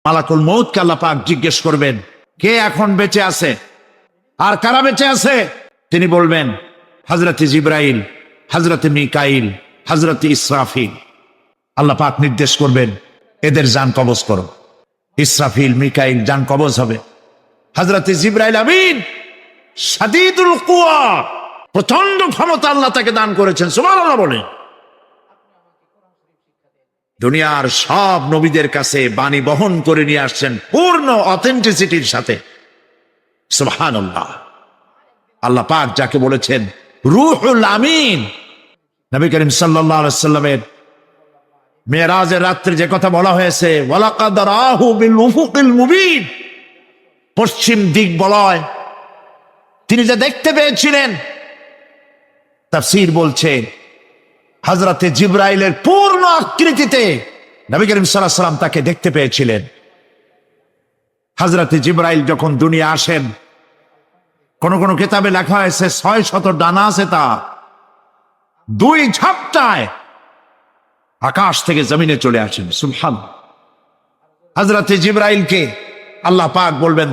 মালাকুল মউতকে আল্লাহ পাক জিজ্ঞেস করবেন, কে এখন বেঁচে আছে আর কারা বেঁচে আছে? তিনি বলবেন হযরত জিবরাইল, হযরত মিকাইল, হযরত ইসরাফিল। আল্লাহ পাক নির্দেশ করবেন, এদের জান কবজ করো। ইসরাফিল, মিকাইল জান কবজ হবে। হযরত জিবরাইল আমিন শাদীদুল কুওয়া, প্রচন্ড ক্ষমতা আল্লাহ তাকে দান করেছেন, সুবহানাল্লাহ বলেন। দুনিয়ার সব নবীদের কাছে বাণী বহন করে নিয়ে আসছেন পূর্ণ অথেন্টিসিটির সাথে, সুবহানাল্লাহ। আল্লাহ পাক যাকে বলেছেন রূহুল আমিন, নবী করিম সাল্লাল্লাহু আলাইহি সাল্লামের মেরাজের রাত্রে যে কথা বলা হয়েছে, ওয়ালাকাদ রাহু বিল উফুকিল মুবিন, পশ্চিম দিক বলয় তিনি যা দেখতে পেয়েছিলেন, তাফসীর বলছে হযরতে জিবরাইলের পূর্ণ আকৃতিতে নবী করিম সাল্লাল্লাহু আলাইহি সাল্লাম তাকে দেখতে পেয়েছিলেন। হযরতে জিবরাইল যখন দুনিয়া আসেন, কোন কোন কিতাবে লেখা হয়েছে 600 ডানা আছে, তা 2 ঝাপটায় আকাশ থেকে জমিনে চলে আসেন, সুবহানাল্লাহ। হযরতে জিবরাইলকে আল্লাহ পাক বলবেন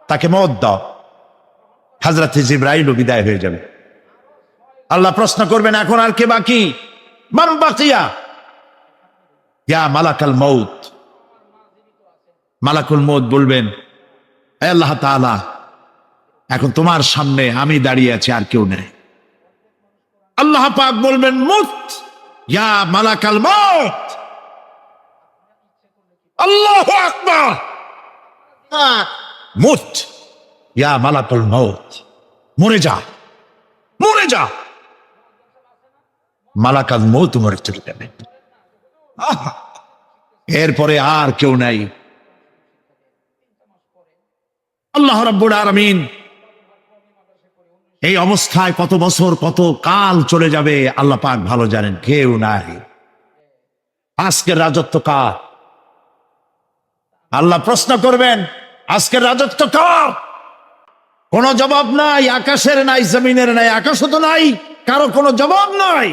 তাকে মওত দাও, হযরতে জিবরাইলও বিদায় হয়ে যাবে। আল্লাহ প্রশ্ন করবেন, এখন আর কে বাকি? মান বাকিয়া ইয়া মালাকাল মউত। মালাকুল মউত বলবেন, হে আল্লাহ তাআলা, এখন তোমার সামনে আমি দাঁড়িয়ে আছি, আর কেউ নেই। আল্লাহ পাক বলবেন, মুত ইয়া মালাকাল মউত। আল্লাহু আকবার, মুত ইয়া মালাকুল মউত, মরে যা, মরে যা। মালাকাল মউত মরে চলে যাবে। এরপরে আর কেউ নাই। আল্লাহ রাব্বুল আলামিন এই অবস্থায় কত বছর কত কাল চলে যাবে আল্লাহ পাক ভালো জানেন, কেউ নাই। আজকের রাজত্ব কার? আল্লাহ প্রশ্ন করবেন, আজকের রাজত্ব কার? কোনো জবাব নাই, আকাশের নাই, জমিনের নাই, আকাশও তো নাই, কারো কোনো জবাব নাই।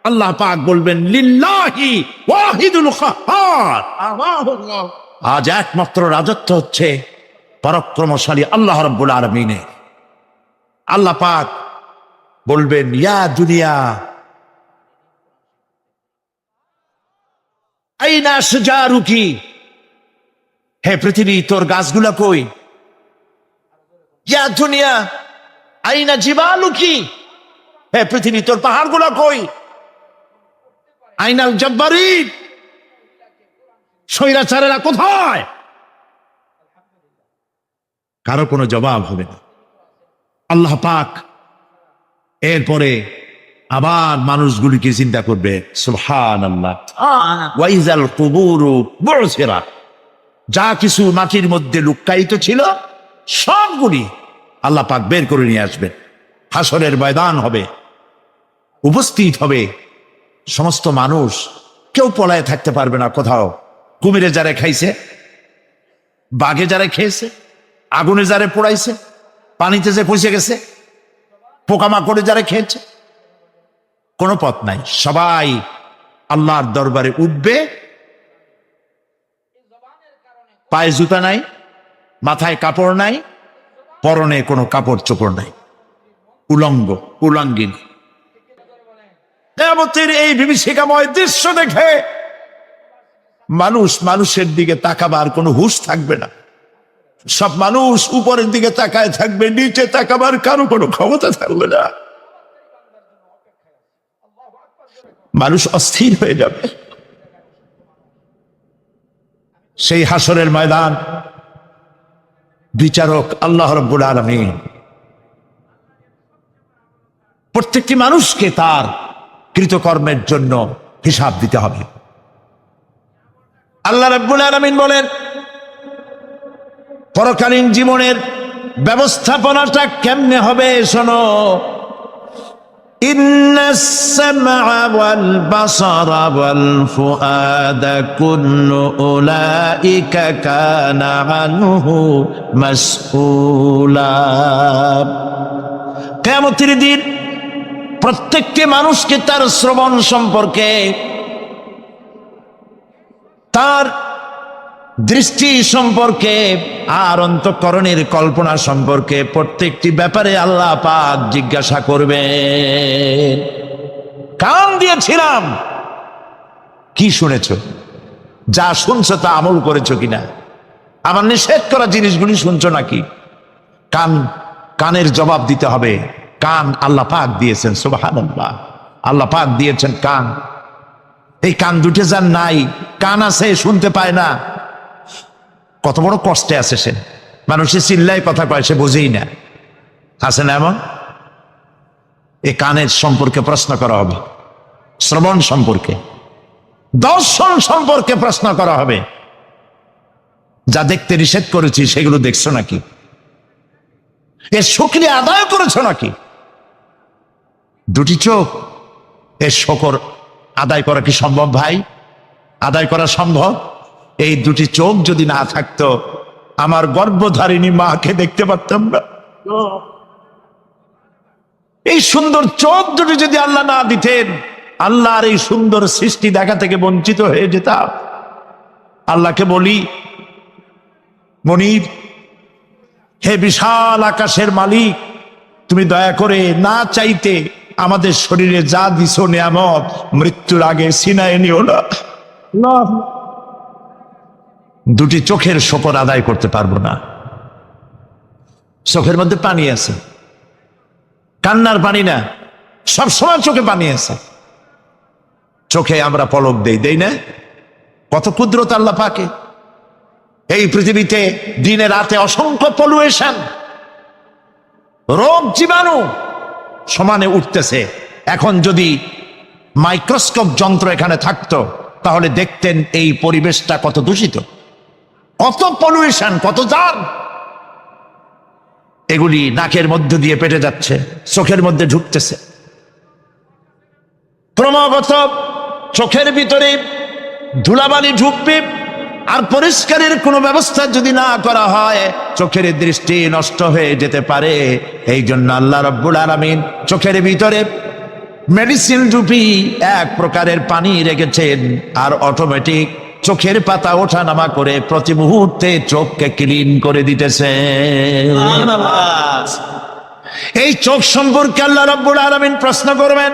আল্লাহ পাক বলবেন, লিল্লাহি ওয়াহিদুল কাহ্হার। আজ একমাত্র রাজত্ব হচ্ছে পরাক্রমশালী আল্লাহ রাব্বুল আলামিনের। আল্লাহ পাক বলবেন, ইয়া দুনিয়া আইনা শাজারুকি, হে পৃথিবী তোর গাছগুলা কই? ইয়া দুনিয়া আইনা জিবালুকি, হে পৃথিবী তোর পাহাড়গুলা কই? আইনাল জব্বারিন, স্বৈরাচারেরা কোথায়? কারো কোনো জবাব হবে না। আল্লাহ পাক এরপরে আবার মানুষগুলিকে চিন্তা করবে, সুবহানাল্লাহ। ওয়াইজাল কুবুরু বুসিরা, যা কিছু মাটির মধ্যে লুক্কায়িত ছিল সবগুলি আল্লাহ পাক বের করে নিয়ে আসবেন। হাসরের ময়দান হবে, উপস্থিত হবে সমস্ত মানুষ, কেউ পলায় থাকতে পারবে না কোথাও। কুমিরে যারা খাইছে, বাঘে যারা খেয়েছে, আগুনে যারা পোড়াইছে, পানিতে যে পচে গেছে, পোকামাকড়ে যারা খেয়েছে, কোনো পথ নাই। সবাই আল্লাহর দরবারে উঠবে। পায়ে জুতা নাই, মাথায় কাপড় নাই, পরনে কোনো কাপড় চোপড় নাই, উলঙ্গ উলঙ্গিনী। কিয়ামতের এই বিভীষিকাময় দৃশ্য দেখে মানুষের দিকে তাকাবার কোনো হুঁশ থাকবে না। সব মানুষ উপরের দিকে তাকায় থাকবে, নিচে তাকাবার কারো কোনো ক্ষমতা থাকবে না। মানুষ অস্থির হয়ে যাবে। সেই হাসরের ময়দান, বিচারক আল্লাহ রাব্বুল আলামিন প্রত্যেকটি মানুষকে তার কৃতকর্মের জন্য হিসাব দিতে হবে। আল্লাহ রাব্বুল আলামিন বলেন, পরকালীন জীবনের ব্যবস্থাপনাটা কেমনে হবে শোনো। ইন্নাস সামআ ওয়াল বাসারা ওয়াল ফুআদা কুল্লু উলাইকা কানা আনহু মাসউলা। কিয়ামতের দিন প্রত্যেকটি মানুষকে তার শ্রবণ সম্পর্কে, তার দৃষ্টি সম্পর্কে আর অন্তঃকরণের কল্পনা সম্পর্কে প্রত্যেকটি ব্যাপারে আল্লাহ পাক জিজ্ঞাসা করবেন। কান দিয়েছিলাম, কি শুনেছ? যা শুনছো তা আমল করেছো কিনা? আমার নিষেধ করা জিনিসগুলি শুনছো নাকি? কানের জবাব দিতে হবে। কান আল্লাহ পাক দিয়েছেন, সুবহানাল্লাহ। আল্লাহ পাক দিয়েছেন কান। এই কান দুটো যার নাই, কান আছে শুনতে পায় না, কত বড় কষ্টে আছে সে। মানুষের চিল্লায় কথা কয়, সে বুঝেই না। আছে না এমন? এই কানের সম্পর্কে প্রশ্ন করা হবে, শ্রবণ সম্পর্কে, দর্শন সম্পর্কে প্রশ্ন করা হবে। যা দেখতে নিষেধ করেছি সেগুলো দেখছো নাকি? এর শুকরিয়া আদায় করেছো নাকি? দুটি চোখ, এর শকর আদায় করা কি সম্ভব ভাই? আদায় করা সম্ভব? এই দুটি চোখ যদি না থাকতো, আমার গর্ভধারিণী মাকে দেখতে পারতাম না। এই সুন্দর চোখ দুটি যদি আল্লাহ না দিতেন, আল্লাহর এই সুন্দর সৃষ্টি দেখা থেকে বঞ্চিত হয়ে যেতাম। আল্লাহকে বলি, মনিব, হে বিশাল আকাশের মালিক, তুমি দয়া করে না চাইতে আমাদের শরীরে যা দিছো নিয়ামত, মৃত্যুর আগে সিনায় নিও না। দুটি চোখের শকর আদায় করতে পারবো না। চোখের মধ্যে পানি আছে, কান্নার পানি না, সবসময় চোখে পানি আছে। চোখে আমরা পলক দেই না? কত কুদরত আল্লাহ পাকে। এই পৃথিবীতে দিনে রাতে অসংখ্য পলুয়েশন, রোগ জীবাণু সমানে উঠতেছে। এখন যদি মাইক্রোস্কোপ যন্ত্র এখানে থাকতো, তাহলে দেখতেন এই পরিবেশটা কত দূষিত, কত পলুয়েশন, কত জার। এগুলি নাকের মধ্য দিয়ে পেটে যাচ্ছে, চোখের মধ্যে ঢুকতেছে। ক্রমাগত চোখের ভিতরে ধুলাবালি ঢুকবে, আর পরিষ্কারের কোনো ব্যবস্থা যদি না করা হয়, চোখের দৃষ্টি নষ্ট হয়ে যেতে পারে। এই জন্য আল্লাহ রাব্বুল আলামিন চোখের ভিতরে মেডিসিন রূপী এক প্রকারের পানি রেখেছেন, আর অটোমেটিক চোখের পাতা ওঠা নামা করে প্রতি মুহূর্তে চোখকে ক্লিন করে দিতেছে। এই চোখ সম্পর্কে আল্লাহ রাব্বুল আলামিন প্রশ্ন করবেন,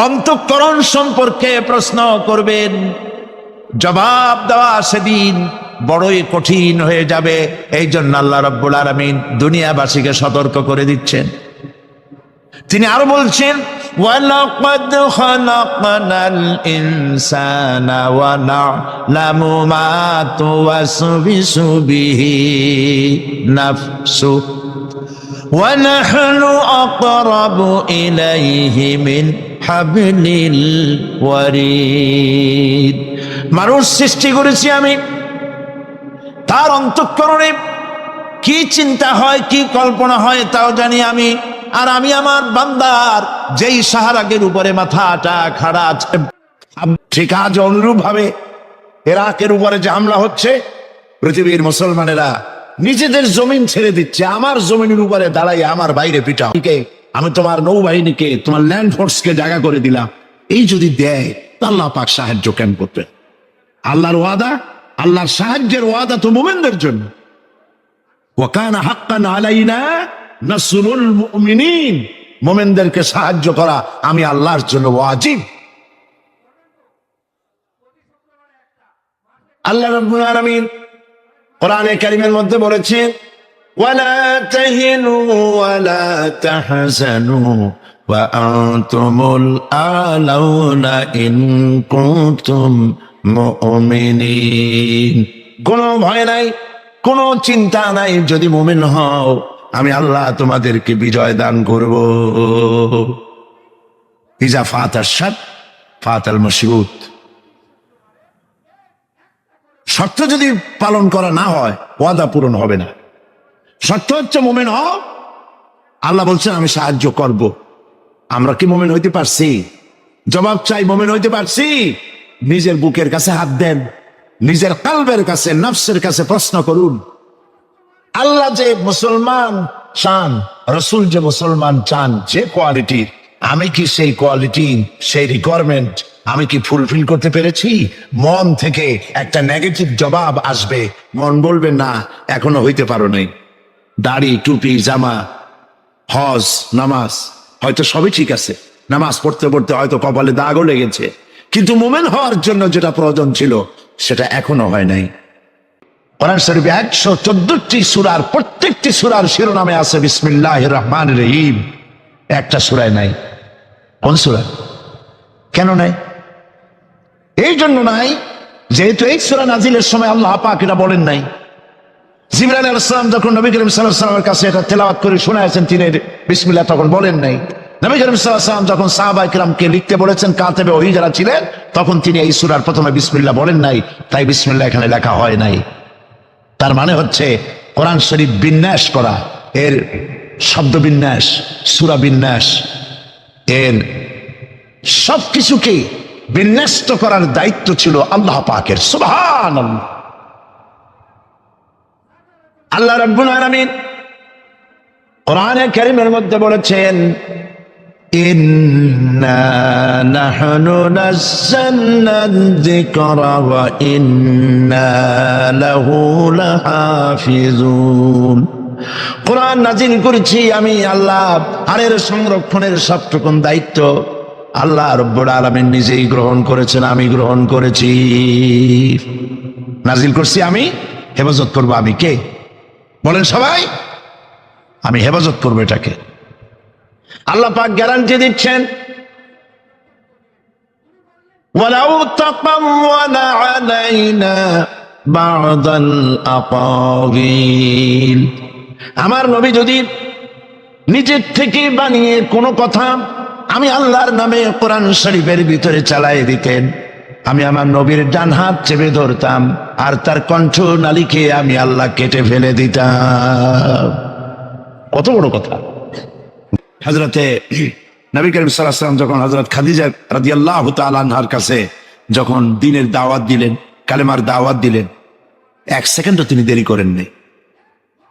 অন্তঃকরণ সম্পর্কে প্রশ্ন করবেন। জবাব দেওয়া সেদিন বড়ই কঠিন হয়ে যাবে। এই জন্য আল্লাহ রাব্বুল আলামিন দুনিয়াবাসীকে সতর্ক করে দিচ্ছেন। তিনি আরো বলছেন, ওয়ালাকাদ খালাকনাল ইনসানা ওয়া না'লামু মা তুওয়াসবিসু বিহি নাফসু ওয়া নাহনু আকরাবু ইলাইহি মিন হাবলিল ওয়ারিদ। মানুষ সৃষ্টি করেছি আমি, তার অন্তঃকরণে কি চিন্তা হয়, কি কল্পনা হয় তাও জানি আমি। আর আমি আমার বান্দার যেই সাহারাগের উপরে মাথাটা খাড়া আছে, ঠিক আজ অনুরূপ ভাবে ইরাকের উপরে যে হামলা হচ্ছে, পৃথিবীর মুসলমানেরা নিজেদের জমিন ছেড়ে দিচ্ছে। আমার জমিনের উপরে দাঁড়াই আমার বাইরে পিটাও, আমি তোমার নৌবাহিনীকে, তোমার ল্যান্ড ফোর্সকে জায়গা করে দিলাম। এই যদি দেয়, আল্লাহ পাক সাহায্য কেন করবে? আল্লাহর ওয়াদা, আল্লাহর সাহায্যের ওয়াদা তো মুমিনদের জন্য। ওয়া কানা হাক্কান আলাইনা নাসরুল মুমিনিন, মুমিনদেরকে সাহায্য করা আমি আল্লাহর জন্য ওয়াজিব। আল্লাহ রাব্বুল আলামিন কোরআনে কারীমের মধ্যে বলেছেন, ওয়ালা তাহিনু ওয়ালা তাহজানু ওয়া আনতুমুল আলাউনা ইন কুনতুম মুমিনিন। কোনো ভয় নাই, কোনো চিন্তা নাই, যদি মুমিন হও আমি আল্লাহ তোমাদেরকে বিজয় দান করব। ইজা ফাতাশ শাত ফাতাল মাশরুত। শর্ত যদি পালন করা না হয়, ওয়াদা পূরণ হবে না। শর্ত হচ্ছে মুমিন হও, আল্লাহ বলছেন আমি সাহায্য করব। আমরা কি মুমিন হইতে পারছি? জবাব চাই, মুমিন হইতে পারছি? নিজের বুকের কাছে হাত দেন, নিজের কলবের কাছে, নফসের কাছে প্রশ্ন করুন। আল্লাহ যে মুসলমান চান, রসুল যে মুসলমান চান, যে কোয়ালিটির, আমি কি সেই কোয়ালিটি, সেই রিকোয়ারমেন্ট আমি কি ফুলফিল করতে পেরেছি? মন থেকে একটা নেগেটিভ জবাব আসবে, মন বলবে না এখনো হইতে পারো নাই। দাড়ি, টুপি, জামা, হজ, নামাজ হয়তো সবই ঠিক আছে, নামাজ পড়তে পড়তে হয়তো কপালে দাগও লেগেছে, কিন্তু মুমিন হওয়ার জন্য যেটা প্রয়োজন ছিল সেটা এখনো হয় নাই। কোরআন শরীফে 114টি সূরার প্রত্যেকটি সূরার শিরোনামে আছে বিসমিল্লাহির রহমানির রহিম, একটা সূরায় নাই। কোন সূরা? কেন নাই? এই জন্য নাই যেহেতু এই সূরা নাজিলের সময় আল্লাহ পাক এটা বলেন নাই। জিবরাইল আলাইহিস সালাম যখন নবী করিম সাল্লাল্লাহু আলাইহি ওয়াসাল্লামের কাছে এটা তেলাওয়াত করে শোনায়েছেন, তিনি বিসমিল্লাহ তখন বলেন নাই। নবী করিম সাল্লাল্লাহু আলাইহি ওয়াসাল্লাম যখন সাহাবায়ে কিরামকে লিখতে বলেছেন, কাতেবে ওহী যারা ছিলেন, তখন তিনি এই সূরার প্রথমে বিসমিল্লাহ বলেন নাই, তাই বিসমিল্লাহ এখানে লেখা হয় নাই। তার মানে হচ্ছে কোরআন শরীফ বিন্যাস করা, এর শব্দ বিন্যাস, সূরা বিন্যাস, এর সবকিছুকে বিন্যস্ত করার দায়িত্ব ছিল আল্লাহ পাকের। সুবহানাল্লাহ। আল্লাহ রাব্বুল আলামিন কোরআনে কারীমের মধ্যে বলেছেন, ইন্না নাহনু নাযালনা যিকরা ওয়া ইন্না লাহু লাহাফিজুন। কোরআন নাজিল করেছি আমি আল্লাহ, আর এর সংরক্ষণের সবটুকু দায়িত্ব আল্লাহ রাব্বুল আলামিন নিজেই গ্রহণ করেছেন, আমি গ্রহণ করেছি। নাজিল করছি আমি, হেফাজত করব আমি। কে? বলেন সবাই, আমি হেফাজত করবো এটাকে। আল্লাহ পাক গ্যারান্টি দিচ্ছেন, ওয়ালাউ তাকাওয়ালা আলাইনা বা'দাল আকাবিল। আমার নবী যদি নিজের থেকে বানিয়ে কোনো কথা আমি আল্লাহর নামে কোরআন শরীফের ভিতরে চালায় দিতেন, আমি আমার নবীর ডান হাত চেপে ধরতাম, আর তার কণ্ঠ নালীকে আমি আল্লাহ কেটে ফেলে দিতাম। কত বড় কথা! হযরতে নবী করিম সাল্লাল্লাহু আলাইহি ওয়াসাল্লাম যখন হযরত খাদিজা রাদিয়াল্লাহু তাআলা আনহার কাছে যখন দ্বীনের দাওয়াত দিলেন, কালেমার দাওয়াত দিলেন, এক সেকেন্ডও তিনি দেরি করেন নাই।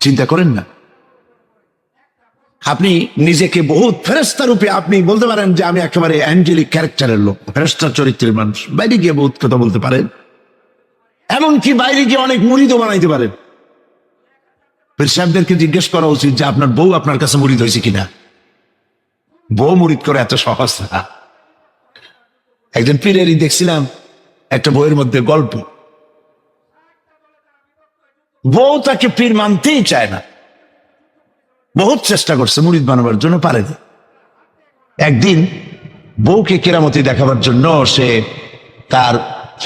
চিন্তা করেন না, আপনি নিজেকে বহুত ফেরেশতা রূপে আপনি বলতে পারেন যে আমি একেবারে অ্যাঞ্জেলিক ক্যারেক্টারের লোক, ফেরেশতা চরিত্রের মানুষ, বাইরে গিয়ে বহুত কথা বলতে পারেন, এমনকি বাইরে গিয়ে অনেক মুরিদও বানাইতে পারেন। পীর সাহেবদেরকে জিজ্ঞেস করা উচিত যে আপনার বউ আপনার কাছে মুরিদ হয়েছে কিনা। বউ মুরিদ করে এত সহজ না। একজন পীরেরই দেখছিলাম একটা বইয়ের মধ্যে গল্প, বউ তাকে পীর মানতেই চায় না, বহুত চেষ্টা করছে মুরিদ বানাবার জন্য, পারেনি। একদিন বউকে কেরামতি দেখাবার জন্য সে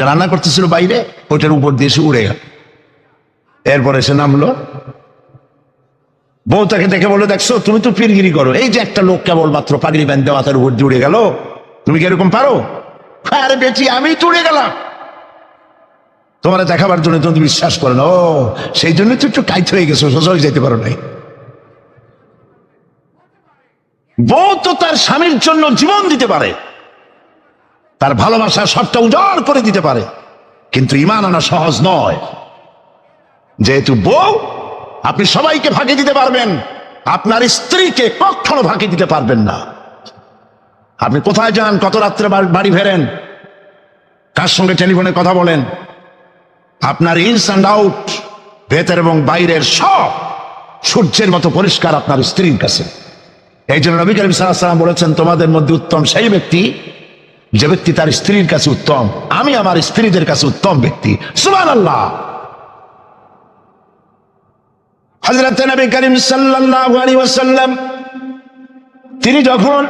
রান্না করতেছিল বাইরে, ওটার উপর দিয়ে সে উড়ে গেল। এরপরে সে নামলো, বউ তাকে দেখে বলে, দেখছো তুমি তো পীরগিরি করো, এই যে একটা লোক কেবলমাত্র পাগড়ি বাঁধতে মাথার উপর দিয়ে উড়ে গেল, তুমি কি এরকম পারো? আরে বেটি, আমি তো উড়ে গেলাম তোমার দেখাবার জন্য, তুমি বিশ্বাস করো না। ও, সেই জন্য তো একটু টাইট হয়ে গেছো, সোজা হয়ে যেতে পারো নাই। বউ তো তার স্বামীর জন্য জীবন দিতে পারে, তার ভালোবাসা সবটা উজাড় করে দিতে পারে, কিন্তু ঈমান আনা সহজ নয়। যেহেতু বউ, আপনি সবাইকে ফাঁকি দিতে পারবেন, আপনার স্ত্রীকে কখনো ফাঁকি দিতে পারবেন না। আপনি কোথায় যান, কত রাত্রে বাড়ি ফেরেন, কার সঙ্গে টেলিফোনে কথা বলেন, আপনার ইনস অ্যান্ড আউট, ভেতর এবং বাইরের সব সূর্যের মতো পরিষ্কার আপনার স্ত্রীর কাছে। এই জন্য নবী করিম সাল্লাল্লাহু আলাইহি ওয়াসাল্লাম বলেছেন, তোমাদের মধ্যে উত্তম সেই ব্যক্তি যে ব্যক্তি তার স্ত্রীর কাছে উত্তম। আমি আমার স্ত্রীদের কাছে উত্তম ব্যক্তি। সুবহানাল্লাহ। হযরত নবী করিম সাল্লাল্লাহু আলাইহি ওয়াসাল্লাম তিনি যখন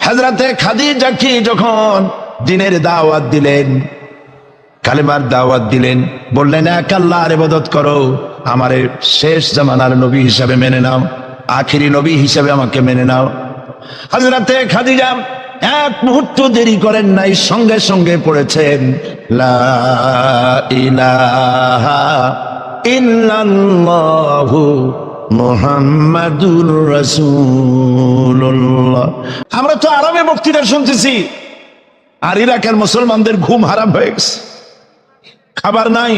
হযরতে খাদিজাকে যখন দ্বীনের দাওয়াত দিলেন, কালেমার দাওয়াত দিলেন, বললেন এক আল্লাহর ইবাদত করো, আমারে শেষ জামানার নবী হিসাবে মেনে নাও, আখিরি নবী হিসাবে আমাকে মেনে নাও। হযরতে খাদিজা এক মুহূর্ত দেরি করেন নাই, সঙ্গে সঙ্গে পড়েছেন লা ইলাহা ইল্লাল্লাহু মুহাম্মাদুর রাসূলুল্লাহ। আমরা তো আরবে বক্তৃতা শুনতেছি, আর ইরাকের মুসলমানদের ঘুম হারাম হয়ে গেছে, খাবার নাই।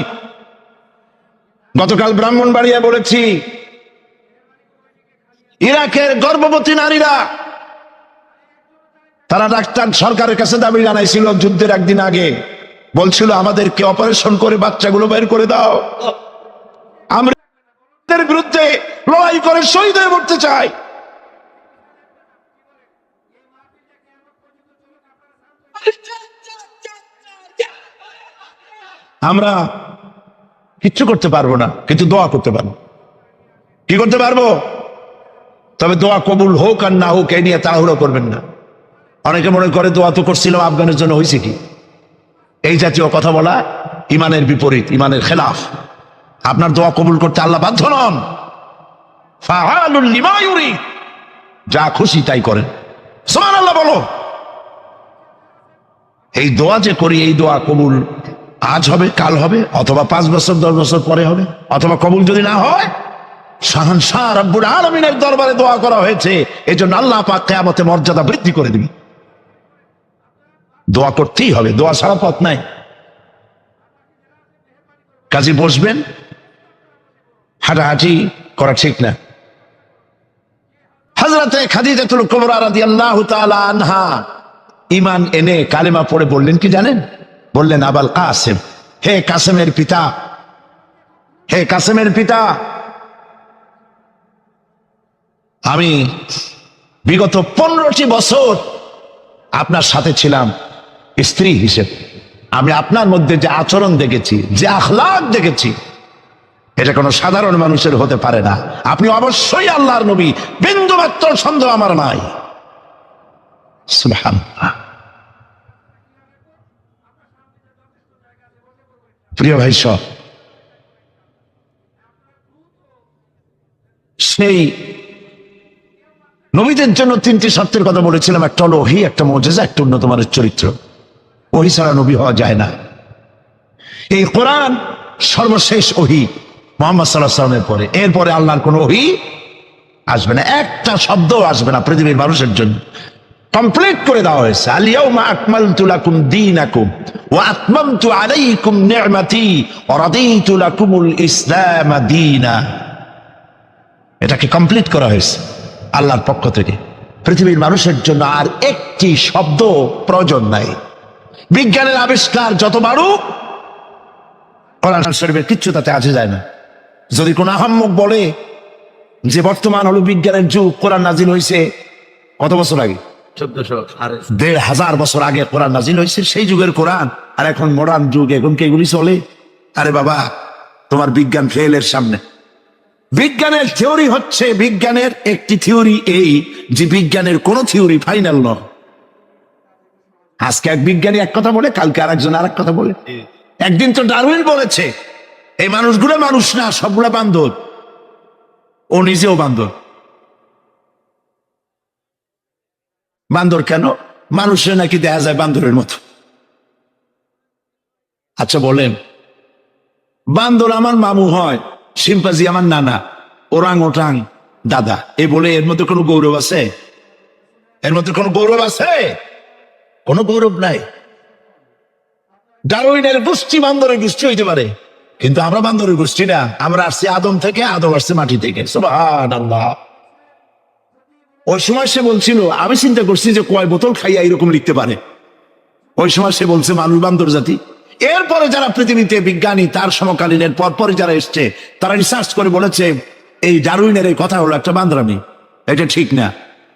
গতকাল ব্রাহ্মণবাড়িয়া বলেছি, ইরাকের গর্ভবতী নারীরা তারা ডাক্তার সরকারের কাছে দাবি জানাইছিল যুদ্ধের একদিন আগে, বলছিল আমাদেরকে অপারেশন করে বাচ্চাগুলো বের করে দাও, আমরা এদের বিরুদ্ধে লড়াই করে শহীদ হয়ে মরতে চাই। আমরা কিচ্ছু করতে পারবো না, কিন্তু দোয়া করতে পারবো। কি করতে পারবো? তবে দোয়া কবুল হোক আর না হোক এই নিয়ে তাড়াহুড়ো করবেন না। অনেকে মনে করে দোয়া তো করছিলাম, আফগানের জন্য হয়েছে কি? এই জাতীয় কথা বলা ইমানের বিপরীত, ইমানের খেলাফ। আপনার দোয়া কবুল করতে আল্লাহ বাধ্য নন। ফাআলুল লিমা ইউরিদ, যা খুশি তাই করেন। সুবহানাল্লাহ বলো। এই দোয়া যে করি, এই দোয়া কবুল আজ হবে, কাল হবে, অথবা 5 বছর 10 বছর পরে হবে, অথবা কবুল যদি না হয়, শাহনশাহ রব্বুল আলামিনের দরবারে দোয়া করা হয়েছে, এজন্য আল্লাহ পাক কিয়ামতে মর্যাদা বৃদ্ধি করে দিবেন। দোয়া করতেই হবে, দোয়া ছাড়া পথ নাই। কাজে বসবেন, হাঁটাহাঁটি করা ঠিক না। হযরতে খাদিজাতুল কুবরা রাদিয়াল্লাহু তাআলা আনহা ঈমান এনে কালেমা পড়ে বললেন কি জানেন? বললেন আবাল কাসেম, হে কাসেমের পিতা, হে কাসেমের পিতা, আমি বিগত 15টি বছর আপনার সাথে ছিলাম স্ত্রী হিসেবে। আমি আপনার মধ্যে যে আচরণ দেখেছি, যে আখলাক দেখেছি, এটা কোনো সাধারণ মানুষের হতে পারে না। আপনি অবশ্যই আল্লাহর নবী, বিন্দুমাত্র সন্দেহ আমার নাই। সুবহানাল্লাহ। প্রিয় ভাই সব, সেই নবীদের জন্য 3টি শর্তের কথা বলেছিলাম। একটা হলো ওহী, একটা মুজিজা, একটা উন্নত মানের চরিত্র। ওহী ছাড়া নবী হওয়া যায় না। এই কোরআন সর্বশেষ ওহী মুহাম্মদ সাল্লাল্লাহু আলাইহি ওয়াসাল্লামের পরে। এরপরে আল্লাহর কোনো ওহী আসবে না, একটা শব্দ আসবে না পৃথিবীর মানুষের জন্য। কমপ্লিট করে দেওয়া হয়েছে। আল ইয়াউমা আকমালতু লাকুম দীনাকুম ওয়া আতমামতু আলাইকুম নি'মাতি ওয়া রাদিতু লাকুমুল ইসলাম দীনা। এটাকে কমপ্লিট করা হয়েছে আল্লাহর পক্ষ থেকে। পৃথিবীর মানুষের জন্য আর একটি শব্দ প্রয়োজন নাই। বিজ্ঞানের আবিষ্কার যত বাড়ুক, কোরআন শরীফের কিচ্ছু তাতে আসে যায় না। যদি কোন আহাম্মক বলে যে বর্তমান হলো বিজ্ঞানের যুগ, কোরআন নাজিল হয়েছে কত বছর আগে? 1400 বছর আগে কোরআন নাজিল হয়েছে, সেই যুগের কোরআন। আর এখন মডার্ন যুগ, এখন কি এগুলি চলে? আরে বাবা, তোমার বিজ্ঞান ফেলের সামনে। বিজ্ঞানের থিওরি হচ্ছে, বিজ্ঞানের একটি থিওরি এই যে বিজ্ঞানের কোন থিওরি ফাইনাল নয়। আজকে এক বিজ্ঞানী এক কথা বলে, কালকে আরেকজন আরেক কথা বলে। একদিন তো ডারউইন বলেছে এই মানুষগুলো মানুষ না, সবগুলা বান্দর। ও নিজেও বান্দর। বান্দর কেন? মানুষের নাকি দেখা যায় বান্দরের মতো। আচ্ছা বলেন, বান্দর আমার মামু হয়, শিম্পাজি আমার নানা, ওরাং ওটাং দাদা, এ বলে এর মধ্যে কোনো গৌরব আছে? এর মধ্যে কোনো গৌরব আছে? কোনো গৌরব নাই। ডারউইনের গোষ্ঠী বান্দরের গোষ্ঠী হইতে পারে, কিন্তু আমরা বান্দরের গোষ্ঠী না। আমরা আসছি আদম থেকে, আদম আসছে মাটি থেকে। সুবহানাল্লাহ। ওই সময় সে বলছিল, আমি চিন্তা করছি যে কয় বোতল খাইয়া এরকম লিখতে পারে। ওই সময় সে বলছে মানুষ বান্দর জাতি। এরপরে যারা পৃথিবীতে বিজ্ঞানী, তার সমকালীনের পরপরই যারা এসছে, তারা রিসার্চ করে বলেছে এই ডারউইনের এই কথা হলো একটা বান্দরামি, এটা ঠিক না।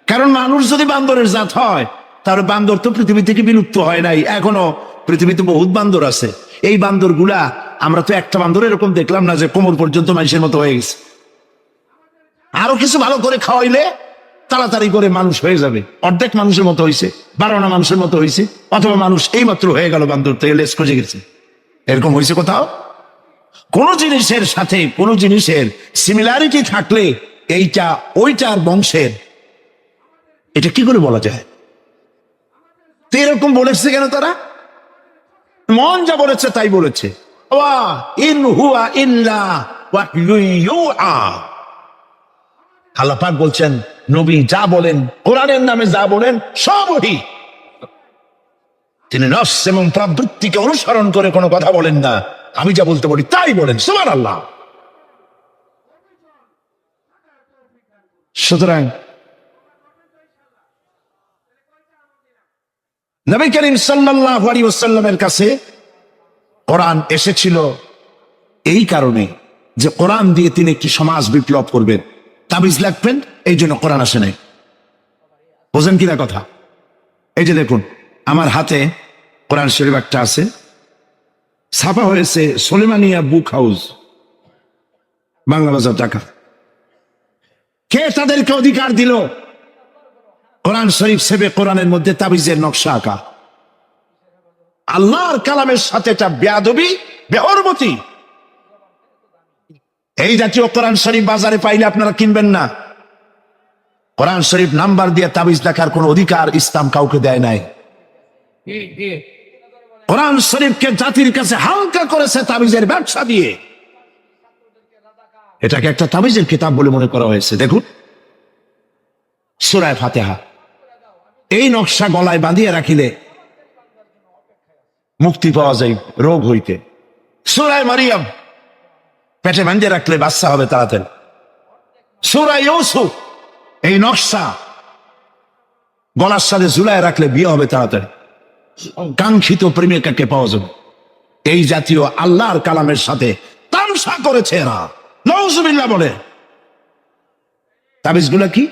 কারণ মানুষ যদি বান্দরের জাত হয়, তাহলে বান্দর তো পৃথিবী থেকে বিলুপ্ত হয় নাই, এখনো পৃথিবীতে বহুত বান্দর আছে। এই বান্দর গুলা, আমরা তো একটা বান্দর এরকম দেখলাম না যে কোমর পর্যন্ত মানুষের মতো হয়ে গেছে। আরো কিছু ভালো করে খাওয়াইলে তাড়াতাড়ি করে মানুষ হয়ে যাবে। অর্ধেক মানুষের মতো হয়েছে, 12 মানুষের মতো হয়েছে, অথবা মানুষ এই মাত্র হয়ে গেল বান্দর থেকে লেস খুঁজে গেছে। এরকম হয়েছে কোথাও? কোন জিনিসের সাথে কোন জিনিসের সিমিলারিটি থাকলে এইটা ওইটার বংশের, এটা কি করে বলা যায়? তো এরকম বলেছে কেন তারা? মন যা বলেছে তাই বলেছে। ইন হুয়া ইল্লা ওয়াহয়ুন ইউহা। আল্লাহ পাক বলছেন, নবী যা বলেন, কোরআনের নামে যা বলেন, সব ওহী। তিনি নফস এবং প্রবৃত্তিকে অনুসরণ করে কোনো কথা বলেন না। আমি যা বলতে বলি তাই বলেন। সুবহানাল্লাহ। সুতরাং নবী করিম সাল্লাল্লাহু আলাইহি ওয়াসাল্লামের কাছে কোরআন এসেছিল এই কারণে যে কোরআন দিয়ে তিনি একটি সমাজ বিপ্লব করবেন, তাবিজ লাগবেন, এই জন্য কোরআন আসে নাই। বোঝেন কিনা কথা? এই যে দেখুন আমার হাতে কোরআন শরীফ একটা আছে, ছাপা হয়েছে সুলেমানিয়া বুক হাউস, বাংলা বাজার, ঢাকা। কে তাদেরকে অধিকার দিল কোরআন শরীফ সেবে কোরআনের মধ্যে তাবিজের নকশা আঁকা? আল্লাহর কালামের সাথে এটা বেয়াদবি, বেহরমতি। এই জাতীয় কোরআন শরীফ বাজারে পাইলে আপনারা কিনবেন না। কোরআন শরীফ নাম্বার দিয়ে তাবিজ দেখার কোন অধিকার ইসলাম কাউকে দেয় নাই। কোরআন শরীফকে জাতির কাছে হালকা করেছে তাবিজের ব্যবসা দিয়ে। এটাকে একটা তাবিজের কিতাব বলে মনে করা হয়েছে। দেখুন সূরা ফাতিহা, এই নকশা গলায় বাঁধিয়ে রাখিলে মুক্তি পাওয়া যায় রোগ হইতে। সূরা মারিয়াম পেটে বাঁধিয়ে রাখলে বাচ্চা হবে তাড়াতাড়ি। সূরা ইউসুফ, এই নকশা গলার সাথে ঝুলায় রাখলে বিয়ে হবে তাড়াতাড়ি, কাঙ্ক্ষিত প্রেমিকাকে পাওয়া যাবে। এই জাতীয় আল্লাহর কালামের সাথে তামসা করেছে এরা, নাউজুবিল্লাহ বলে। তাবিজগুলো কি?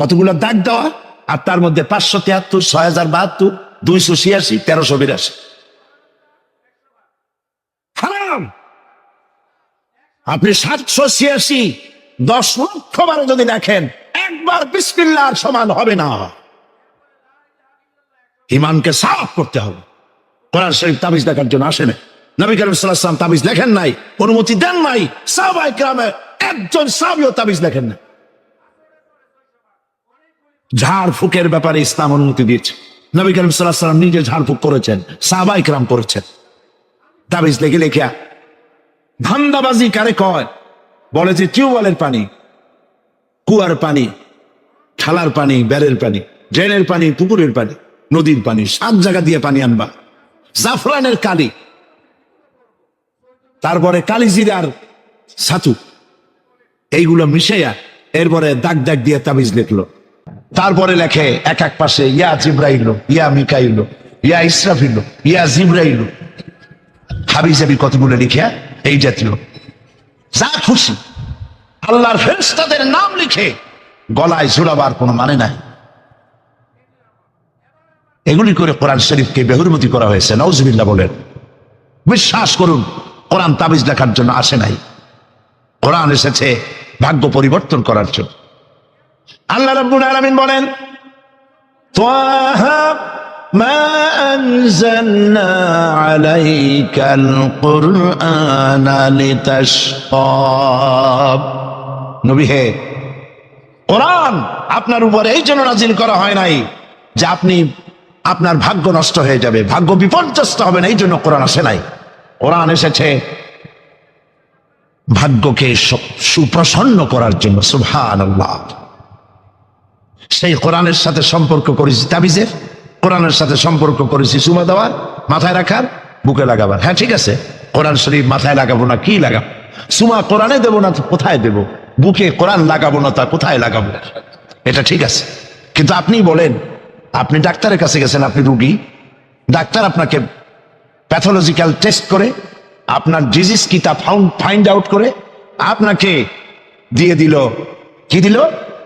কতগুলো দাগ দেওয়া, আর তার মধ্যে 573, 6072, 286, 1382 হারাম। আপনি 786 10 লক্ষ বার যদি দেখেন, একবার বিসমিল্লাহর সমান হবে না। ইমানকে সাফ করতে হবে। কোরআন শরীফ তাবিজ দেখার জন্য আসে না। নবী করিম সাল্লাল্লাহু আলাইহি ওয়াসাল্লাম তাবিজ লেখেন নাই, অনুমতি দেন নাই। সাহাবায়ে কেরামের একজন সাহাবীও তাবিজ লেখেন না। ঝাড় ফুকের ব্যাপারে ইসলাম অনুমতি দিয়েছে। নবী করিম সাল্লাল্লাহু আলাইহি ওয়াসাল্লাম নিজে ঝাড় ফুক করেছেন, সাহাবায়ে কেরাম করেছেন। তাবিজ লেখে লেখা ধান্দাবাজি কারে কয়? বলে যে টিউবওয়েলের পানি, কুয়ার পানি, খালার পানি, বেড়ের পানি, ড্রেনের পানি, পুকুরের পানি, নদীর পানি, 7 জায়গা দিয়ে পানি আনবা। জাফরানের কালি, তারপরে কালিজিরার ছাতু, এইগুলো মিশাইয়া এরপরে দাগ দাগ দিয়ে তাবিজ লিখলো। তারপরে লেখে এক এক পাশে ইয়া জিব্রাইল, ইয়া মিকাইল, ইয়া ইসরাফিল, ইয়া জিব্রাইল, হাবিজাবি কতগুলো লিখিয়া এই জাতীয় যা খুশি আল্লাহর ফেরেশতাদের নাম লিখে গলায় ঝুলাবার কোনো মানে নাই। এগুলি করে কোরআন শরীফকে বেহুরমতি করা হয়েছে। নাউজুবিল্লাহ বলেন। বিশ্বাস করুন, কোরআন তাবিজ লেখার জন্য আসে নাই। কোরআন এসেছে ভাগ্য পরিবর্তন করার জন্য। আল্লাহ রাব্বুল আলামিন বলেন, তাহা মা আনজালনা আলাইকাল কুরআনা লিতাশকা। নবী হে, কোরআন আপনার উপর এই জন্য নাজিল করা হয় নাই যে আপনি আপনার ভাগ্য নষ্ট হয়ে যাবে, ভাগ্য বিপর্যস্ত হবে না, এই জন্য কোরআন আসে নাই। কোরআন এসেছে ভাগ্যকে সুপ্রসন্ন করার জন্য। সুবহানাল্লাহ। সেই কোরআনের সাথে সম্পর্ক করেছি তাবিজের, কোরআনের সাথে সম্পর্ক করেছি চুমা দেওয়ার, মাথায় রাখার, বুকে লাগাবার। হ্যাঁ ঠিক আছে, কোরআন শরীফ মাথায় লাগাবো না, কি লাগাবো? চুমা কোরআনে দেবো না, কোথায় দেবো? বুকে কোরআন লাগাবো না, তা কোথায় লাগাবো? এটা ঠিক আছে। কিন্তু আপনি বলেন, আপনি ডাক্তারের কাছে গেছেন, আপনি রুগী, ডাক্তার আপনাকে প্যাথোলজিক্যাল টেস্ট করে আপনার ডিজিজ কি তা ফাইন্ড আউট করে আপনাকে দিয়ে দিল, কি দিল?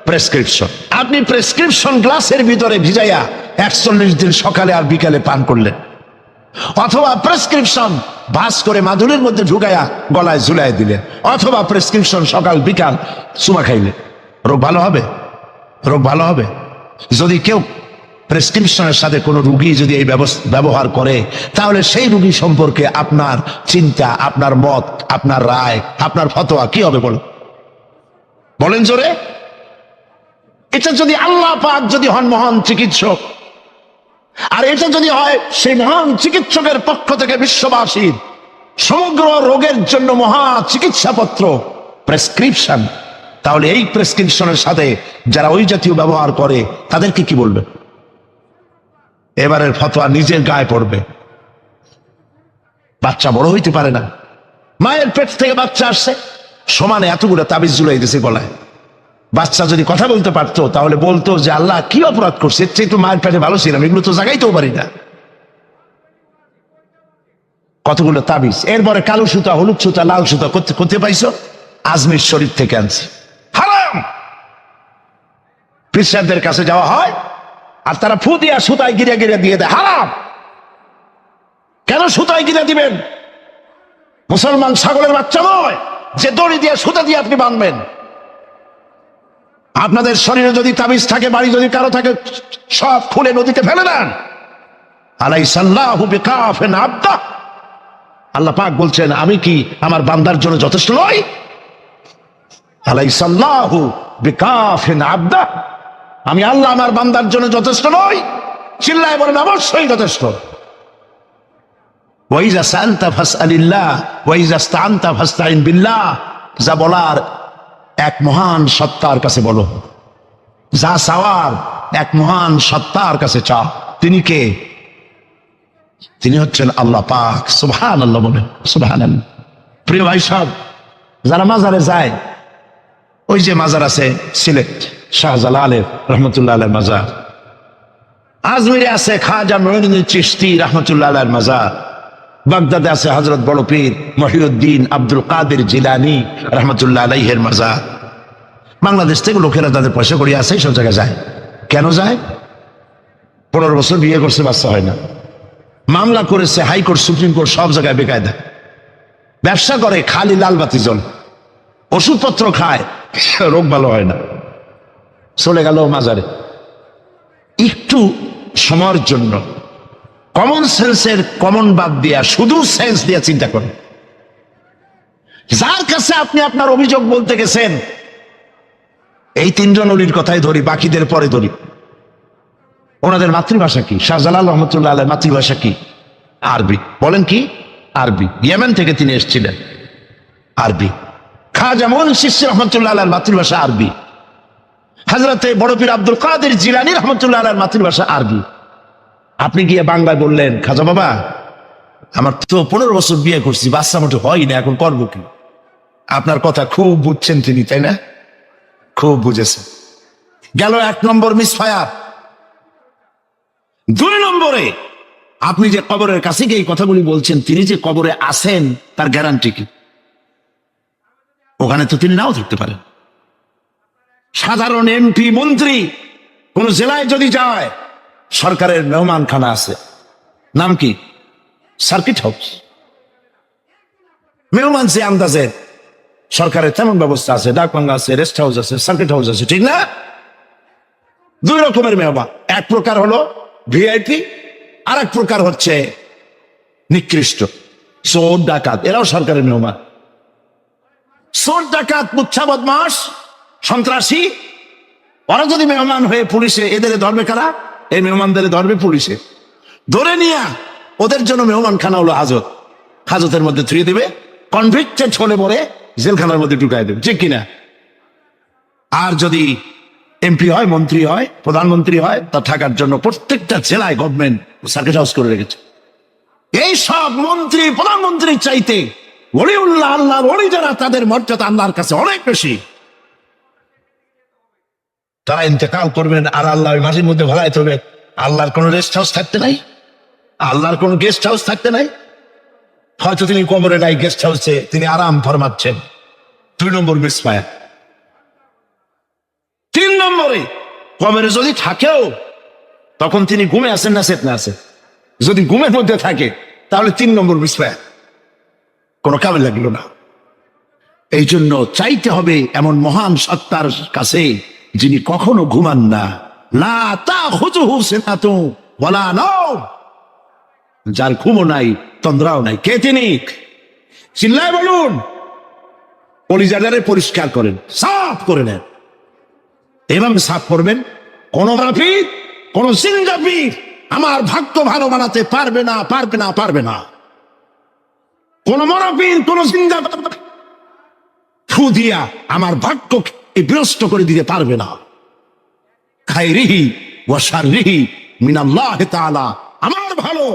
প্রেসক্রিপশন। আপনি প্রেসক্রিপশন গ্লাসের ভিতরে ভিজাইয়া 41 দিন সকালে আর বিকালে পান করলেন, অথবা প্রেসক্রিপশন ভাস করে মাদুরের মধ্যে ঢুকাইয়া গলায় ঝুলাই দিলেন, অথবা প্রেসক্রিপশন সকাল বিকাল চুমা খাইলেন। রোগ ভালো হবে? রোগ ভালো হবে? যদি কেউ প্রেসক্রিপশনের সাথে কোনো রুগী যদি এই ব্যবহার করে, তাহলে সেই রুগী সম্পর্কে আপনার চিন্তা, আপনার মত, আপনার রায়, আপনার ফতোয়া কি হবে বলেন জোরে? এটা যদি আল্লাহ পাক যদি হন মহান চিকিৎসক, আর এটা যদি হয় সেই মহান চিকিৎসকের পক্ষ থেকে বিশ্ববাসীর সমগ্র রোগের জন্য মহা চিকিৎসাপত্র প্রেসক্রিপশন, তাহলে এই প্রেসক্রিপশনের সাথে যারা ওই জাতীয় ব্যবহার করে তাদেরকে কি বলবে? এবারের ফতোয়া নিজের গায়ে পড়বে। বাচ্চা বড় হইতে পারে না, মায়ের পেট থেকে বাচ্চা আসছে, সমানে এতগুলো তাবিজ ঝুলাই দিছে গলায়। বাচ্চা যদি কথা বলতে পারতো তাহলে বলতো যে আল্লাহ কি অপরাধ করছে, এর চেয়ে তো মায়ের পেটে ভালো ছিলাম, এগুলো তো জাগাইতেও পারি না। কতগুলো তাবিজ, এরপরে কালো সুতা, হলুদ সুতা, লাল সুতা কোথায় পাইছো? আজমির শরীফ থেকে আনছি। হারাম। পীর সাহেবদের কাছে যাওয়া হয় আর তারা ফু দিয়া সুতায় গিরে গিরে দিয়ে দেয়। হারাম। কেন সুতায় গিরে দিবেন? মুসলমান ছাগলের বাচ্চা নয় যে দড়ি দিয়ে সুতা দিয়ে আপনি বাঁধবেন। আপনাদের শরীরে যদি তাবিজ থাকে, বাড়ি যদি কারো থাকে, সব খুলে নদীতে ফেলে দেন। আলাইসাল্লাহু বিকাফিন আবদা, আল্লাহ পাক বলছেন আমি কি আমার বান্দার জন্য যথেষ্ট নই? আলাইসাল্লাহু বিকাফিন আবদা, আমি আল্লাহ আমার বান্দার জন্য যথেষ্ট নই? চিল্লায় বলেন অবশ্যই যথেষ্ট। ওয়াইজা সাআলতা ফাসআলিল্লাহ ওয়াইজা ইসতাআনতা ফাসতাইন বিল্লাহ, যা বলার এক মহান সত্তার কাছে বলো, যা চাওয়ার এক মহান সত্তার কাছে চাও। তিনি কে? তিনি হচ্ছেন আল্লাহ পাক। সুবহানাল্লাহ বলেন, সুবহানাল্লাহ। প্রিয় ভাই সাহেব, যারা মাজারে যায়, ওই যে মাজার আছে সিলেট শাহজালালের রহমতুল্লাহ আলাইহির মাজার, আজমিরে আছে খাজা মুঈনুদ্দিন চিশতি রহমতুল্লাহ আলাইহির মাজার, বাগদাদে আছে হযরত বড় পীর মহিউদ্দিন আব্দুল কাদের জিলানী রহমতুল্লাহ আলাইহির মাজার। বাংলাদেশ থেকে লোকেরা তাদের পয়সা করি আছে, সব জায়গায় যায়। কেন যায়? 15 বছর বিয়ে করছে, বাচ্চা হয় না, মামলা করেছে হাইকোর্ট, সুপ্রিম কোর্ট, সব জায়গায় বেকায়দা, ব্যবসা করে খালি লাল বাতি জ্বলে, ওষুধপত্র খায়, রোগ ভালো হয় না, চলে গেল মাজারে। একটু সময়ের জন্য কমন সেন্সের কমন বাদ দিয়া শুধু সেন্স দিয়া চিন্তা করেন। যার কাছে আপনি আপনার অভিযোগ বলতে গেছেন, এই 3 জন অলির কথাই ধরি, বাকিদের পরে ধরি। ওনাদের মাতৃভাষা কি? শাহজালাল রহমতুল্লাহ আলাইহির মাতৃভাষা কি? আরবি। বলেন কি? আরবি। ইয়েমেন থেকে তিনি এসেছিলেন, আরবি। খাজা মুন্সি রহমতুল্লাহ আলাইহির মাতৃভাষা আরবি। হযরতে বড় পীর আব্দুল কাদের জিলানী রহমতুল্লাহ আলাইহির মাতৃভাষা আরবি। আপনি গিয়ে বাংলায় বললেন, খাজা বাবা আমার তো 15 বছর বিয়ে করছি, বাচ্চা মোটে হয় না, এখন করবো কি? আপনার কথা খুব বুঝছেন তিনি, তাই না? খুব বুঝেছেন। গেল 1 নম্বর মিসফায়ার। 2 নম্বরে, আপনি যে কবরের কাছে গিয়ে এই কথাগুলি বলছেন, তিনি যে কবরে আছেন তার গ্যারান্টি কি? ওখানে তো তিনি নাও থাকতে পারেন। সাধারণ এমপি মন্ত্রী কোন জেলায় যদি যায়, সরকারের মেহমানখানা আছে, নাম কি? Circuit house. মেহমান সে আন্দাজে সরকারের তেমন ব্যবস্থা আছে, ডাকবাংলা আছে, রেস্ট হাউস আছে, সার্কিট হাউস আছে, ঠিক না? 2 রকমের মেহমান। এক প্রকার হলো ভিআইপি, আর এক প্রকার হচ্ছে নিকৃষ্ট, চোর ডাকাত, এরাও সরকারের মেহমান। চোর ডাকাত, মুচ্ছা বদমাস, সন্ত্রাসী, ওরা যদি মেহমান হয়ে পুলিশে, এদের ধরবে কারা? এই মেহমানদের ধরবে পুলিশে, ধরে নিয়ে ওদের জন্য মেহমান খানা হলো হাজত, হাজতের মধ্যে থুয়ে দেবে, কনভিক্টেড হলে পরে জেলখানার মধ্যে ঢুকাই দেবে, ঠিক কিনা? আর যদি এমপি হয়, মন্ত্রী হয়, প্রধানমন্ত্রী হয়, তা থাকার জন্য প্রত্যেকটা জেলায় গভর্নমেন্ট সার্কিট হাউস করে রেখেছে। এই সব মন্ত্রী প্রধানমন্ত্রীর চাইতে ওলিউল্লাহ, আল্লাহর ওলি যারা, তাদের মর্যাদা আল্লাহর কাছে অনেক বেশি। তারা ইন্তেকাল করবেন আর আল্লাহ ওই মাটির মধ্যে ভরাই তবে আল্লাহর কোন রেস্ট হাউস থাকতে নাই, আল্লাহর কোন গেস্ট হাউস থাকতে নাই। হয়তো তিনি কবরে নাই, গেস্ট হাউসে তিনি আরাম ফরমাচ্ছেন। 2 নম্বর মিসফায়ার। 3 নম্বরে, কবরে যদি থাকেও তখন তিনি ঘুমে আছেন না চেতনা আছে? যদি ঘুমের মধ্যে থাকে তাহলে 3 নম্বর মিসফায়ার, কোনো কামে লাগলো না। এই জন্য চাইতে হবে এমন মহান সত্তার কাছে যিনি কখনো ঘুমান না, লা তাখুযুহু সিনাতুন ওয়ালা নাওম, যার ঘুমও নাই, তন্দ্রাও নাই। কে তিনি? চিল্লায় বলুন। কলিজাটারে পরিষ্কার করেন, সাফ করে নেন। এভাবে সাফ করবেন, কোন মাফিক, কোন জিন্দাপীর আমার ভাগ্য ভালো বানাতে পারবে না, পারবে না, পারবে না। কোন মরাপীর, কোন জিন্দা ফু দিয়া আমার ভাগ্যকে বিনষ্ট করে দিতে পারবে না। খায়রিহি ওয়া শাররিহি মিনাল্লাহি তাআলা, আমার ভালো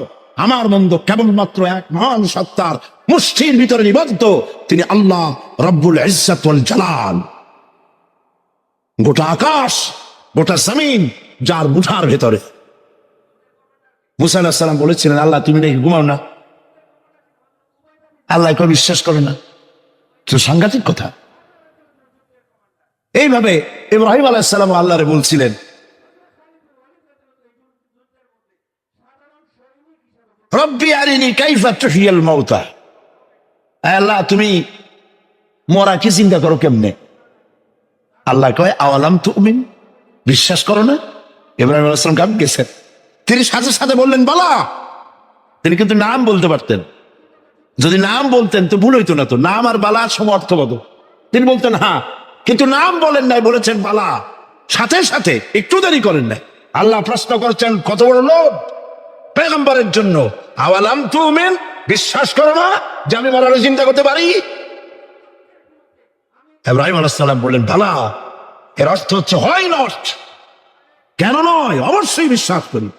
আমার মন্দ কেবলমাত্র এক মহান সত্তার মুষ্টির ভিতরে নিবদ্ধ, তিনি আল্লাহ রব্বুল ইজ্জত ওয়াল জালাল। গোটা আকাশ, গোটা জমিন যার মুঠার ভেতরে। মুসা আলাইহিস সালাম বলেছিলেন, আল্লাহ তুমি নাকি ঘুমাও না? আল্লাহকে বিশ্বাস করে না, তো সাংঘাতিক কথা। এইভাবে ইব্রাহিম আলাইহিস সালাম আল্লাহরে বলছিলেন, রব্বি আরিনি কাইফা তুহিয়াল মাউতা, আল্লাহ তুমি মরা কি চিন্তা করো কেমনে? আল্লাহ কয় আওয়ালাম তুমিন, বিশ্বাস করো না? ইব্রাহিম আলাইহিস সালাম কাঁপে গেছেন। তিনি সাথে সাথে বললেন বালা। তিনি কিন্তু নাম বলতে পারতেন, যদি নাম বলতেন তো ভুল হইতো না, তো নাম আর বালা সমর্থবত। তিনি বলতেন হ্যাঁ, কিন্তু নাম বলেন নাই, বলেছেন বালা। সাথে সাথে একটু দেরি করেন নাই। আল্লাহ প্রশ্ন করছেন কত বড় লোভ পেগম্বরের জন্য, আওয়ালাম তুমিন, বিশ্বাস করো না যে আমি মরার চিন্তা করতে পারি? ইব্রাহিম আলাইহিস সালাম বললেন বালা। এর অর্থ হচ্ছে হয় নট, কেন নয়, অবশ্যই বিশ্বাস করি।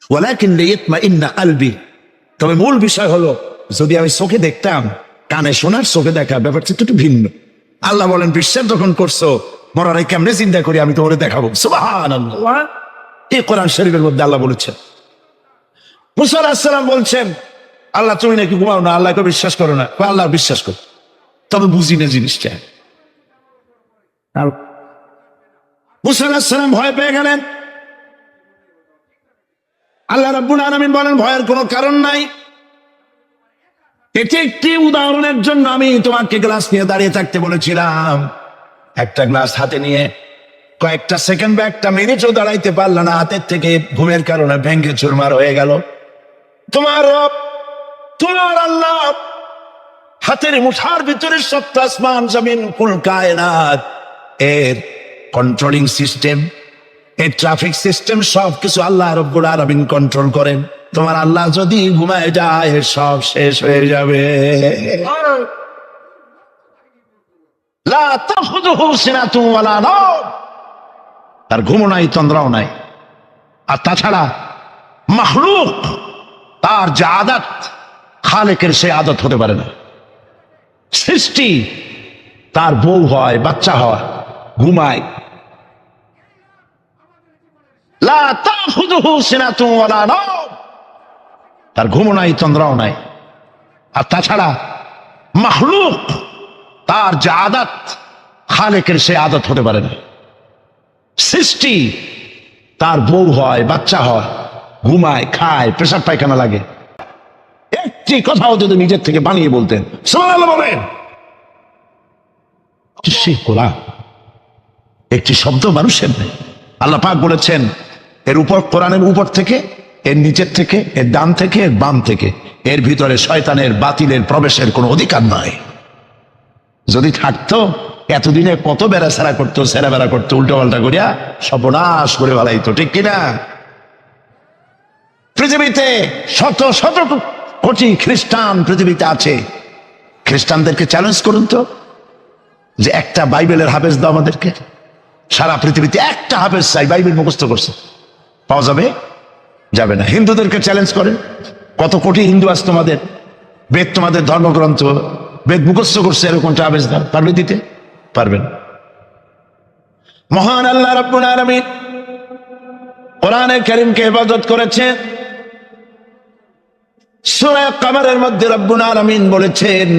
ওয়ালাকিন লিয়াতমাইন্না কলবি, তবে মূল বিষয় হলো যদি আমি চোখে দেখতাম, কানে শোনার, চোখে দেখা ব্যাপারটা একটু ভিন্ন। আল্লাহ বলেন বিশ্বাস যখন করছো, মরারে কেমনে চিন্তা করি আমি তোমারে দেখাবো। সুবহানাল্লাহ, এই কোরআন শরীফের মধ্যে আল্লাহ বলেছেন। মুসা আলাইহিস সালাম বলছেন আল্লাহ তুমি নাকি ঘুমাও না, আল্লাহকে বিশ্বাস করো না? আল্লাহ বিশ্বাস করো, তবে বুঝি না জিনিসটা। মুসা আলাইহিস সালাম ভয় পেয়ে গেলেন। আল্লাহ রাব্বুল আলামিন বলেন ভয়ের কোনো কারণ নাই। এটি একটি উদাহরণের জন্য আমি তোমাকে গ্লাস নিয়ে দাঁড়িয়ে থাকতে বলেছিলাম। একটা গ্লাস হাতে নিয়ে কয়েকটা সেকেন্ড বা একটা মিনিটও দাঁড়াইতে পারলো না, হাতের থেকে ঘুমের কারণে ভেঙ্গে চুরমার হয়ে গেল। তোমার রব, তোমার আল্লাহ হাতের মুঠার ভিতরে সপ্ত আসমান জমিন কুল কায়নাত, এর কন্ট্রোলিং সিস্টেম, এই ট্রাফিক সিস্টেম সবকিছু আল্লাহ রাব্বুল আলামিন কন্ট্রোল করেন। তোমার আল্লাহ যদি ঘুমায় যায় সব শেষ হয়ে যাবে। লা তাখুযুহু সিনাতুন ওয়ালা নাওম, তার ঘুমও নাই, তন্দ্রাও নাই। আর তাছাড়া মাখলুক, তার যে আদত, খালেকের সে আদত হতে পারে না। সৃষ্টি, তার বউ হয়, বাচ্চা হয়, ঘুমায়। লা তাখুযুহু সিনাতুন ওয়ালা নাওম, তার ঘুমও নাই, তন্দ্রাও নাই। আর তাছাড়া মাখলুক, তার যে আদত, খালেকের সে আদত হতে পারে না। সৃষ্টি, তার বউ হয়, বাচ্চা হয়, ঘুমায়, খায়, পেশাব পায়খানা লাগে। একটি কথাও যদি নিজের থেকে বানিয়ে বলতেন সুবহানাল্লাহ বলেন, কোরআন একটি শব্দ মানুষের নেই। আল্লাহ পাক বলেছেন এর উপর, কোরআনের উপর থেকে, এর নিচের থেকে, এর ডান থেকে, এর বাম থেকে, এর ভিতরে শয়তানের বাতিলের প্রবেশের কোনো অধিকার নয়। যদি থাকতো এতদিনে কত বেড়াছাড়া করতো, সেরা বেড়া করতো, উল্টো পাল্টা করিয়া সর্বনাশ করে ফেলাইতো, ঠিক কিনা? পৃথিবীতে শত শত কোটি খ্রিস্টান পৃথিবীতে আছে। খ্রিস্টানদেরকে চ্যালেঞ্জ করুন তো যে একটা বাইবেলের হাফেজ দাও আমাদেরকে। সারা পৃথিবীতে একটা হাফেজ চাই, বাইবেল মুখস্থ করছে, পাওয়া যাবে? যাবে না। হিন্দুদেরকে চ্যালেঞ্জ করেন, কত কোটি হিন্দু আছে তোমাদের, বেদ তোমাদের ধর্মগ্রন্থ, বেদ মুখস্থ করছে, এরকমটা হাফেজ দাও, পারবে দিতে? পারবেন। মহান আল্লাহ রাব্বুল আলামিন কোরআনে কারীমকে ইবাদত করেছে। সূরা কমরের মধ্যে রব্বুল আলামিন বলেছেন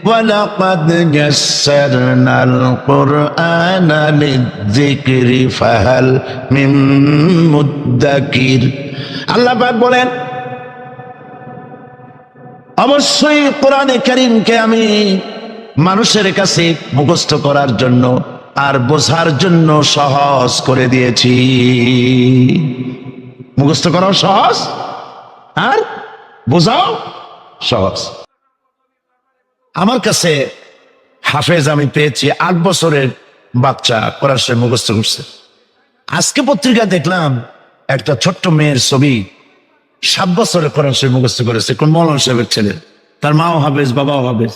ওয়ালাকাদ ইয়াসসারনাল কুরআনা লিযিকরি ফাহাল মিন মুদ্দাকির। আল্লাহ পাক বলেন অবশ্যই কোরআনে কারীমকে আমি মানুষের কাছে মুখস্থ করার জন্য আর বোঝার জন্য সহজ করে দিয়েছি। মুখস্থ করাও সহজ আর বোঝাও সহজ। আমার কাছে হাফেজ আমি পেয়েছি 8 বছরের বাচ্চা কোরআন শরীফ মুখস্থ করছে। আজকে পত্রিকা দেখলাম একটা ছোট্ট মেয়ের ছবি, 7 বছরের কোরআন শরীফ মুখস্থ করেছে, কোন মৌলানা সাহেবের ছেলে, তার মাও হাফেজ, বাবাও হাফেজ।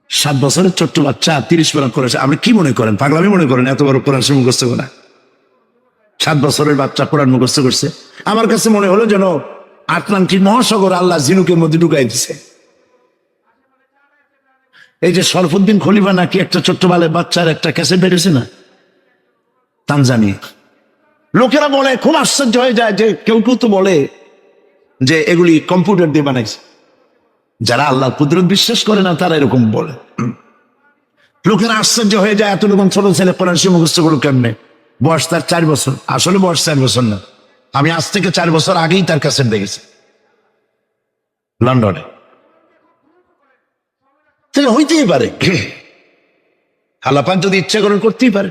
7 বছরের ছোট্ট বাচ্চা 30 পারা করেছে। আপনি কি মনে করেন, পাগলামি মনে করেন এত বড় কোরআন শরীফ মুখস্থ করা? 7 বছরের বাচ্চা কোরআন মুখস্থ করছে। আমার কাছে মনে হলো যেন আটলান্টিক মহাসাগর আল্লাহ ঝিনুকের মধ্যে ঢুকাই দিছে। এই যে শরফুদ্দিন খলিফা নাকি একটা ছোট্ট বাচ্চার একটা ক্যাসেট বেরিয়েছে না, তানজানিয়া। লোকেরা বলে, খুব আশ্চর্য হয়ে যায় যে কেউ কেউ তো বলে যে এগুলি কম্পিউটার দিয়ে বানাইছে। যারা আল্লাহর কুদরত বিশ্বাস করে না তারা এরকম বলে। লোকেরা আশ্চর্য হয়ে যায়, এত রকম ছোট ছেলে কোরআন শরীফ মুখস্থ করলো কেমনে? বয়স তার 4 বছর। আসলে বয়স 4 বছর না, আমি আজ থেকে 4 বছর আগেই তার কাছে দেখেছি লন্ডনে। তাহলে হইতেই পারে, আল্লাহ পাক যদি ইচ্ছা করেন করতেই পারে।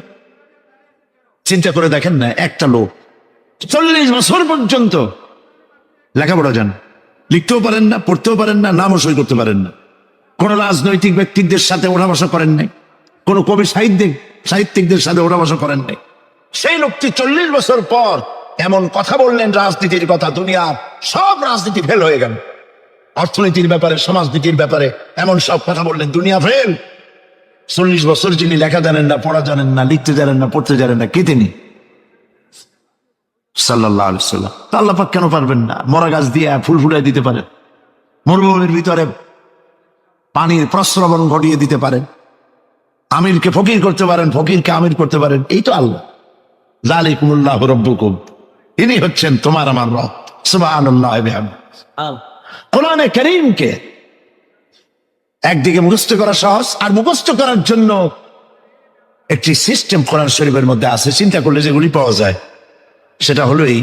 চিন্তা করে দেখেন না, একটা লোক 40 বছর পর্যন্ত লেখাপড়া জান, লিখতেও পারেন না, পড়তেও পারেন না, নামও সই করতে পারেন না, কোন রাজনৈতিক ব্যক্তিদের সাথে ওঠা বসা করেন নাই, কোন কবি সাহিত্যিকদের সাথে ওঠা বসা করেন নাই। সেই লোকটি 40 বছর পর এমন কথা বললেন রাজনীতির কথা, দুনিয়ার সব রাজনীতি ফেল হয়ে গেল। অর্থনীতির ব্যাপারে, সমাজনীতির ব্যাপারে এমন সব কথা বললেন, দুনিয়া ফেল। 40 বছর যিনি লেখা জানেন না, পড়া জানেন না, লিখতে জানেন না, পড়তে জানেন না, কে তিনি? সাল্লাল্লাহু আলাইহি ওয়াসাল্লাম। আল্লাহ পাক কেন পারবেন না? মরা গাছ দিয়ে ফুল ফুলিয়ে দিতে পারেন, মরুভূমির ভিতরে পানির প্রস্রবণ ঘটিয়ে দিতে পারেন, আমিরকে ফকির করতে পারেন, ফকিরকে আমির করতে পারেন। এই তো আল্লাহ। যালিকুমুল্লাহু রাব্বুকুম, ইনি হচ্ছেন তোমার আমার রব। সুবহানাল্লাহ। কোরআনে কারীমকে একদিকে মুখস্থ করা সহজ, আর মুখস্থ করার জন্য একটি সিস্টেম কোরআন শরীফের মধ্যে আছে, চিন্তা করলে যেগুলি পাওয়া যায়। সেটা হলো এই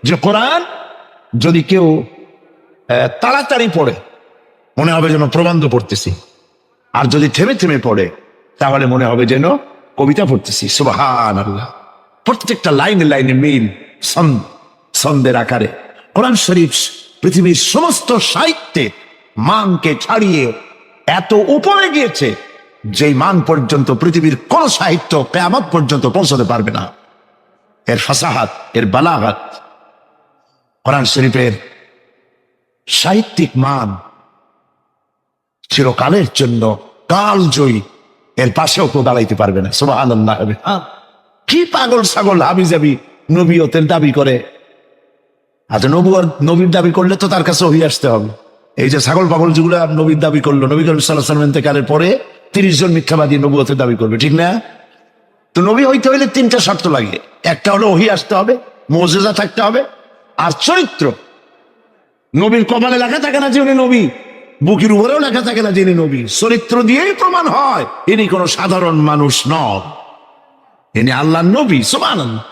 যে কোরআন যদি কেউ তাড়াতাড়ি পড়ে মনে হবে যেন প্রবন্ধ পড়তেছি, আর যদি থেমে থেমে পড়ে তাহলে মনে হবে যেন কবিতা পড়তেছি। সুবহানাল্লাহ। প্রত্যেকটা লাইনে লাইনে মিল, ছন্দের আকারে কোরআন শরীফ পৃথিবীর সমস্ত সাহিত্যে মানকে ছাড়িয়ে এত উপরে গিয়েছে যেই মান পর্যন্ত পৃথিবীর কোন সাহিত্য কিয়ামত পর্যন্ত পৌঁছতে পারবে না। এর ফাসাহাত, এর বালাগাত, কোরআন শরীফের সাহিত্যিক মান চিরকালের জন্য কালজয়ী, এর পাশেও কেউ দাঁড়াইতে পারবে না। সুবহানাল্লাহ। কি পাগল ছাগল হাবিজাবি নবীয়তের দাবি করে। আচ্ছা, নবীর দাবি করলে তো তার কাছে ওহী আসতে হবে। এই যে ছাগল পাগল যেগুলো নবীর দাবি করলো, নবী করিম সাল্লাল্লাহু আলাইহি ওয়াসাল্লাম ইন্তেকালের পরে 30 জন মিথ্যাবাদী নবুয়তের দাবি করবে, ঠিক না? তো নবী হইতে হইলে 3টা শর্ত লাগে। একটা হলো ওহী আসতে হবে, মুজিজা থাকতে হবে, আর চরিত্র। নবীর কপালে লেখা থাকে না যে উনি নবী, বুকের উপরেও লেখা থাকে না যে ইনি নবী। চরিত্র দিয়েই প্রমাণ হয় ইনি কোনো সাধারণ মানুষ নন, ইনি আল্লাহর নবী। সুবহানাল্লাহ।